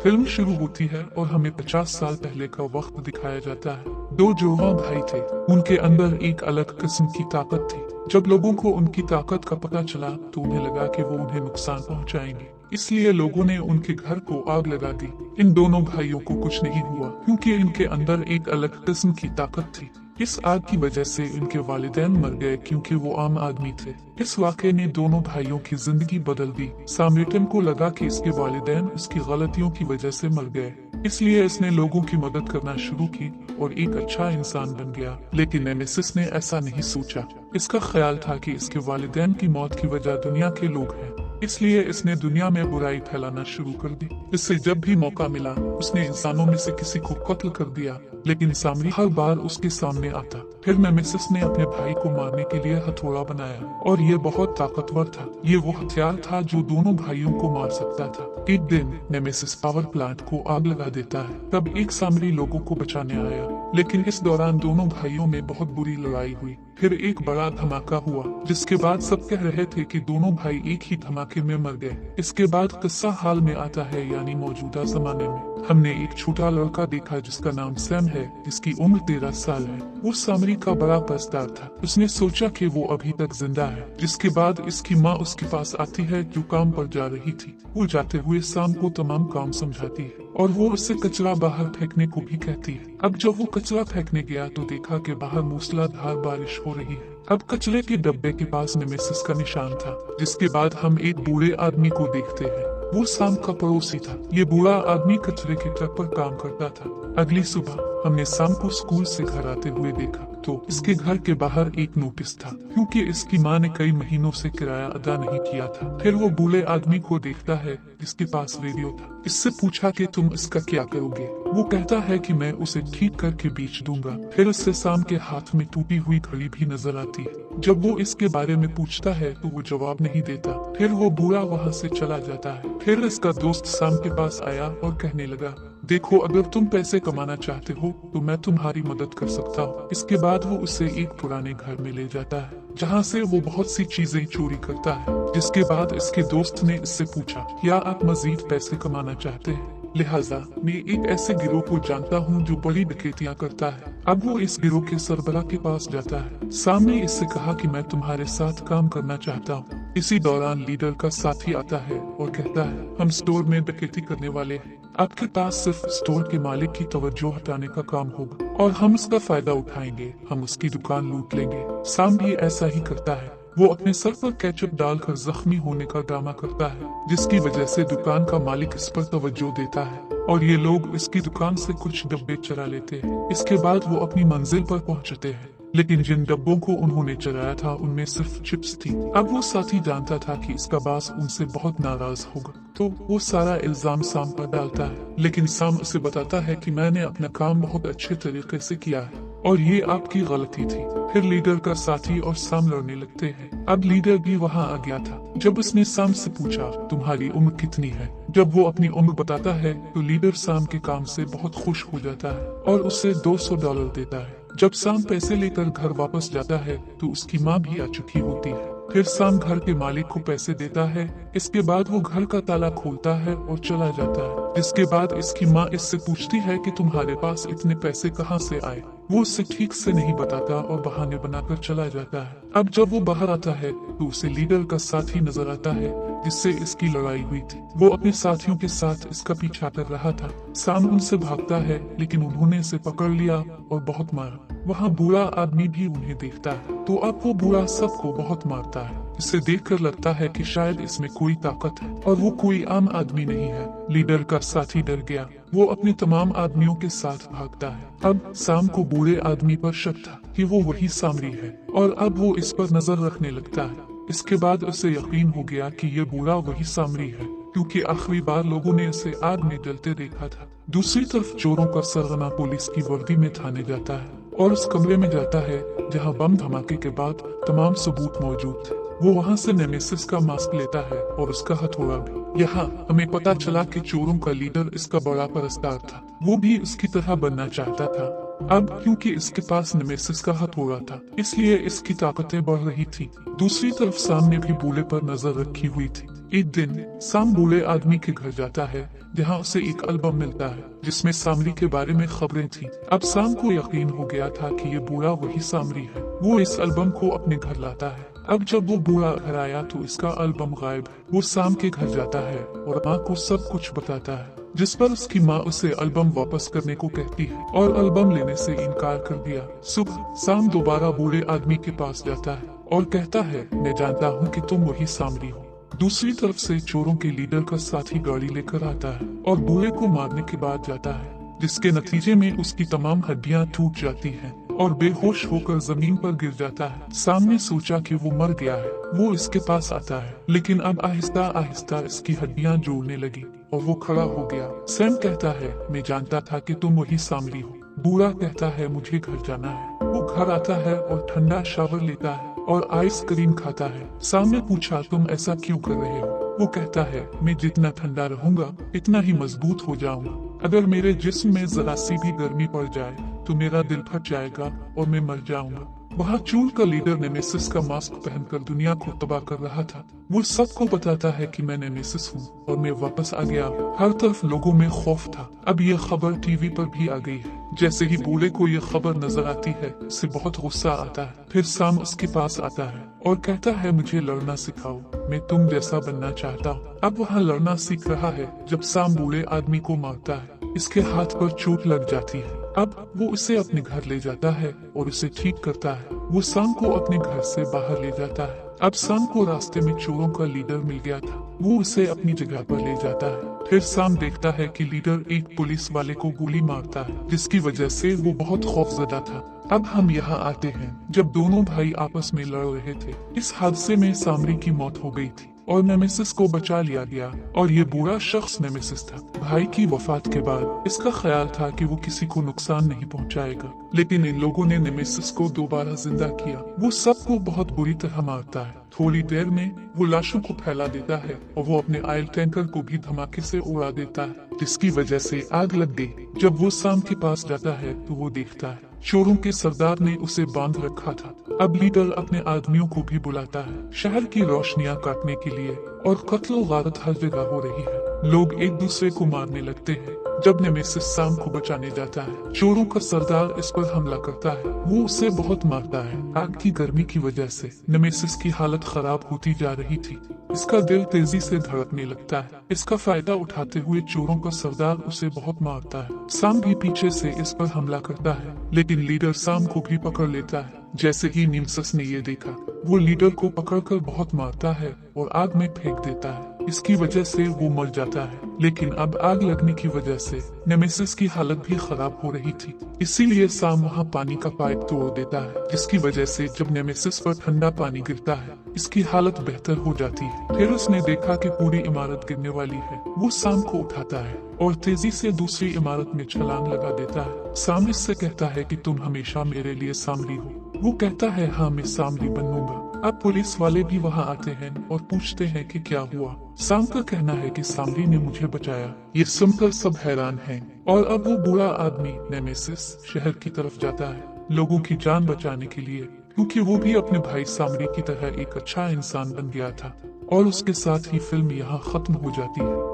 Film शुरू होती है और हमें 50 साल पहले का वक्त दिखाया जाता है। दो जुड़वां भाई थे, उनके अंदर एक अलग किस्म की ताकत थी। जब लोगों को उनकी ताकत का पता चला तो उन्हें लगा कि वो उन्हें नुकसान पहुंचाएंगे, इसलिए लोगों ने उनके घर को आग लगा दी। इन दोनों भाइयों को कुछ नहीं हुआ क्योंकि इनके अंदर एक अलग किस्म की ताकत थी। इस आग की वजह से इनके वालिदैन मर गए क्योंकि वो आम आदमी थे। इस वाक़े ने दोनों भाइयों की जिंदगी बदल दी। सामरिटन को लगा कि इसके वालिदैन उसकी गलतियों की वजह से मर गए, इसलिए इसने लोगों की मदद करना शुरू की और एक अच्छा इंसान बन गया। लेकिन नेमेसिस ने ऐसा नहीं सोचा। इसका ख्याल था कि इसके वालिदैन की मौत की वजह दुनिया के लोग हैं, इसलिए इसने दुनिया में बुराई फैलाना शुरू कर दी। इससे जब भी मौका मिला उसने इंसानों में से किसी को कत्ल कर दिया, लेकिन सामरी हर बार उसके सामने आता। फिर नेमेसिस ने अपने भाई को मारने के लिए हथौड़ा बनाया और ये बहुत ताकतवर था। ये वो हथियार था जो दोनों भाइयों को मार सकता था। एक दिन नेमेसिस पावर प्लांट को आग लगा देता है। तब एक सामरी लोगों को बचाने आया, लेकिन इस दौरान दोनों भाइयों में बहुत बुरी लड़ाई हुई। फिर एक बड़ा धमाका हुआ जिसके बाद सब कह रहे थे कि दोनों भाई एक ही धमाके में मर गए। इसके बाद किस्सा हाल में आता है, यानी मौजूदा जमाने में। हमने एक छोटा लड़का देखा जिसका नाम सैम है, जिसकी उम्र 13 साल है। वो सामरी का बड़ा कर्जदार था। उसने सोचा कि वो अभी तक जिंदा है। जिसके बाद इसकी माँ उसके पास आती है जो काम पर जा रही थी। वो जाते हुए शाम को तमाम काम समझाती है और वो उससे कचरा बाहर फेंकने को भी कहती है। अब जब वो कचरा फेंकने गया तो देखा कि बाहर मूसलाधार बारिश हो रही है। अब कचरे के डब्बे के पास नेमेसिस का निशान था। जिसके बाद हम एक बूढ़े आदमी को देखते हैं। वो शाम का पड़ोसी था। ये बूढ़ा आदमी कचरे के ट्रक पर काम करता था। अगली सुबह हमने शाम को स्कूल से घर आते हुए देखा तो इसके घर के बाहर एक नोटिस था, क्योंकि इसकी माँ ने कई महीनों से किराया अदा नहीं किया था। फिर वो बूढ़े आदमी को देखता है जिसके पास रेडियो था। इससे पूछा कि तुम इसका क्या करोगे? वो कहता है कि मैं उसे ठीक करके बेच दूंगा। फिर उससे शाम के हाथ में टूटी हुई घड़ी भी नजर आती है। जब वो इसके बारे में पूछता है तो वो जवाब नहीं देता। फिर वो बूढ़ा वहाँ से चला जाता है। फिर इसका दोस्त शाम के पास आया और कहने लगा, देखो अगर तुम पैसे कमाना चाहते हो तो मैं तुम्हारी मदद कर सकता हूँ। इसके बाद वो उसे एक पुराने घर में ले जाता है जहाँ से वो बहुत सी चीजें चोरी करता है। जिसके बाद इसके दोस्त ने इससे पूछा, क्या आप मजीद पैसे कमाना चाहते हैं? लिहाजा मैं एक ऐसे गिरोह को जानता हूँ जो बड़ी डकैतियाँ करता है। अब वो इस गिरोह के सरबराह के पास जाता है। सामने इससे कहा कि मैं तुम्हारे साथ काम करना चाहता हूँ। इसी दौरान लीडर का साथी आता है और कहता है, हम स्टोर में डकैती करने वाले हैं। आपके पास सिर्फ स्टोर के मालिक की तवज्जो हटाने का काम होगा और हम उसका फायदा उठाएंगे। हम उसकी दुकान लूट लेंगे। साम भी ऐसा ही करता है। वो अपने सर पर केचप डालकर जख्मी होने का ड्रामा करता है, जिसकी वजह से दुकान का मालिक इस पर तवज्जो देता है और ये लोग इसकी दुकान से कुछ डब्बे चुरा लेते हैं। इसके बाद वो अपनी मंजिल पर पहुंचते हैं, लेकिन जिन डब्बों को उन्होंने चुराया था उनमें सिर्फ चिप्स थी। अब वो साथी जानता था कि इसका बास उनसे बहुत नाराज होगा, तो वो सारा इल्जाम साम पर डालता है। लेकिन साम उसे बताता है कि मैंने अपना काम बहुत अच्छे तरीके से किया है और ये आपकी गलती थी। फिर लीडर का साथी और साम लड़ने लगते हैं। अब लीडर भी वहाँ आ गया था। जब उसने साम से पूछा, तुम्हारी उम्र कितनी है? जब वो अपनी उम्र बताता है तो लीडर साम के काम से बहुत खुश हो जाता है और उसे $200 देता है। जब साम पैसे लेकर घर वापस जाता है तो उसकी माँ भी आ चुकी होती है। फिर साम घर के मालिक को पैसे देता है। इसके बाद वो घर का ताला खोलता है और चला जाता है। जिसके बाद इसकी माँ इससे पूछती है कि तुम्हारे पास इतने पैसे कहाँ से आए? वो उससे ठीक से नहीं बताता और बहाने बनाकर चला जाता है। अब जब वो बाहर आता है तो उसे लीडर का साथी नजर आता है जिससे इसकी लड़ाई हुई थी। वो अपने साथियों के साथ इसका पीछा कर रहा था। साम उनसे भागता है, लेकिन उन्होंने इसे पकड़ लिया और बहुत मारा। वहाँ बूढ़ा आदमी भी उन्हें देखता है, तो अब वो बूढ़ा सबको बहुत मारता है। इसे देखकर लगता है कि शायद इसमें कोई ताकत है और वो कोई आम आदमी नहीं है। लीडर का साथी डर गया। वो अपने तमाम आदमियों के साथ भागता है। अब साम को बूढ़े आदमी पर शक था कि वो वही सामरी है और अब वो इस पर नजर रखने लगता है। इसके बाद उसे यकीन हो गया कि ये बूढ़ा वही सामरी है, क्योंकि आखिरी बार लोगों ने इसे आग में जलते देखा था। दूसरी तरफ चोरों का सरगना पुलिस की वर्दी में थाने जाता है और उस कमरे में जाता है जहां बम धमाके के बाद तमाम सबूत मौजूद थे। वो वहां से नेमेसिस का मास्क लेता है और उसका हथौड़ा भी। यहाँ हमें पता चला कि चोरों का लीडर इसका बड़ा परस्तार था। वो भी उसकी तरह बनना चाहता था। अब क्योंकि इसके पास नेमेसिस का हथौड़ा था, इसलिए इसकी ताकतें बढ़ रही थी। दूसरी तरफ साम ने भी बूढ़े पर नजर रखी हुई थी। एक दिन साम बूढ़े आदमी के घर जाता है, जहाँ उसे एक एल्बम मिलता है जिसमें सामरी के बारे में खबरें थी। अब साम को यकीन हो गया था कि ये बूढ़ा वही सामरी है। वो इस एल्बम को अपने घर लाता है। अब जब वो बूढ़ा घर आया तो इसका एल्बम गायब है। वो साम के घर जाता है और माँ को सब कुछ बताता है, जिस पर उसकी माँ उसे एल्बम वापस करने को कहती है और एल्बम लेने से इनकार कर दिया। सुबह साम दोबारा बूढ़े आदमी के पास जाता है और कहता है, मैं जानता हूँ कि तुम वही सामरी हो। दूसरी तरफ से चोरों के लीडर का साथी गाड़ी लेकर आता है और बूढ़े को मारने के बाद जाता है, जिसके नतीजे में उसकी तमाम हड्डियां टूट जाती हैं और बेहोश होकर जमीन पर गिर जाता है। साम ने सोचा कि वो मर गया है। वो इसके पास आता है, लेकिन अब आहिस्ता आहिस्ता इसकी हड्डियां जोड़ने लगी और वो खड़ा हो गया। सैम कहता है, मैं जानता था कि तुम वही सामरी हो। बूढ़ा कहता है, मुझे घर जाना है। वो घर आता है और ठंडा शावर लेता है और आइसक्रीम खाता है। साम ने पूछा, तुम ऐसा क्यों कर रहे हो? वो कहता है, मैं जितना ठंडा रहूंगा इतना ही मजबूत हो जाऊंगा। अगर मेरे जिस्म में जरा सी भी गर्मी पड़ जाए तो मेरा दिल फट जाएगा और मैं मर जाऊंगा। वहाँ चूल का लीडर नेमेसिस का मास्क पहनकर दुनिया को तबाह कर रहा था। वो सबको बताता है कि मैं नेमेसिस हूँ और मैं वापस आ गया हूँ। हर तरफ लोगों में खौफ था। अब ये खबर टीवी पर भी आ गई है। जैसे ही बूढ़े को ये खबर नजर आती है, उसे बहुत गुस्सा आता है। फिर साम उसके पास आता है और कहता है, मुझे लड़ना सिखाओ, मैं तुम जैसा बनना चाहता हूँ। अब वहाँ लड़ना सीख रहा है जब साम बूढ़े आदमी को मारता है। इसके हाथ पर चोट लग जाती है। अब वो उसे अपने घर ले जाता है और उसे ठीक करता है। वो साम को अपने घर से बाहर ले जाता है। अब साम को रास्ते में चोरों का लीडर मिल गया था। वो उसे अपनी जगह पर ले जाता है। फिर साम देखता है कि लीडर एक पुलिस वाले को गोली मारता है, जिसकी वजह से वो बहुत खौफजदा था। अब हम यहाँ आते हैं जब दोनों भाई आपस में लड़ रहे थे। इस हादसे में सामरी की मौत हो गई थी और नेमेसिस को बचा लिया गया और ये बुरा शख्स नेमेसिस था। भाई की वफात के बाद इसका ख्याल था कि वो किसी को नुकसान नहीं पहुंचाएगा, लेकिन इन लोगों ने नेमेसिस को दोबारा जिंदा किया। वो सबको बहुत बुरी तरह मारता है। थोड़ी देर में वो लाशों को फैला देता है और वो अपने ऑयल टैंकर को भी धमाके से उड़ा देता है, जिसकी वजह से आग लग गई। जब वो साम के पास जाता है तो वो देखता है चोरों के सरदार ने उसे बांध रखा था। अब लीडर अपने आदमियों को भी बुलाता है शहर की रोशनियां काटने के लिए और कत्ल गारत हर जगह हो रही है। लोग एक दूसरे को मारने लगते हैं। जब नेमेसिस साम को बचाने जाता है, चोरों का सरदार इस पर हमला करता है। वो उसे बहुत मारता है। आग की गर्मी की वजह से नेमेसिस की हालत खराब होती जा रही थी। इसका दिल तेजी से धड़कने लगता है। इसका फायदा उठाते हुए चोरों का सरदार उसे बहुत मारता है। साम भी पीछे से इस पर हमला करता है, लेकिन लीडर साम को भी पकड़ लेता है। जैसे ही नेमेसिस ने ये देखा, वो लीडर को पकड़कर बहुत मारता है और आग में फेंक देता है। इसकी वजह से वो मर जाता है, लेकिन अब आग लगने की वजह से नेमेसिस की हालत भी खराब हो रही थी। इसीलिए साम वहाँ पानी का पाइप तोड़ देता है, जिसकी वजह से जब नेमेसिस पर ठंडा पानी गिरता है, इसकी हालत बेहतर हो जाती है। फिर उसने देखा कि पूरी इमारत गिरने वाली है। वो साम को उठाता है और तेजी से दूसरी इमारत में छलांग लगा देता है। साम इससे कहता है कि तुम हमेशा मेरे लिए सामरी हो। वो कहता है, हाँ, मैं सामरी बनूंगा। अब पुलिस वाले भी वहाँ आते हैं और पूछते हैं कि क्या हुआ। साम का कहना है कि सामरी ने मुझे बचाया। ये सुनकर सब हैरान हैं और अब वो बुरा आदमी नेमेसिस शहर की तरफ जाता है लोगों की जान बचाने के लिए, क्योंकि वो भी अपने भाई सामरी की तरह एक अच्छा इंसान बन गया था। और उसके साथ ही फिल्म यहाँ खत्म हो जाती है।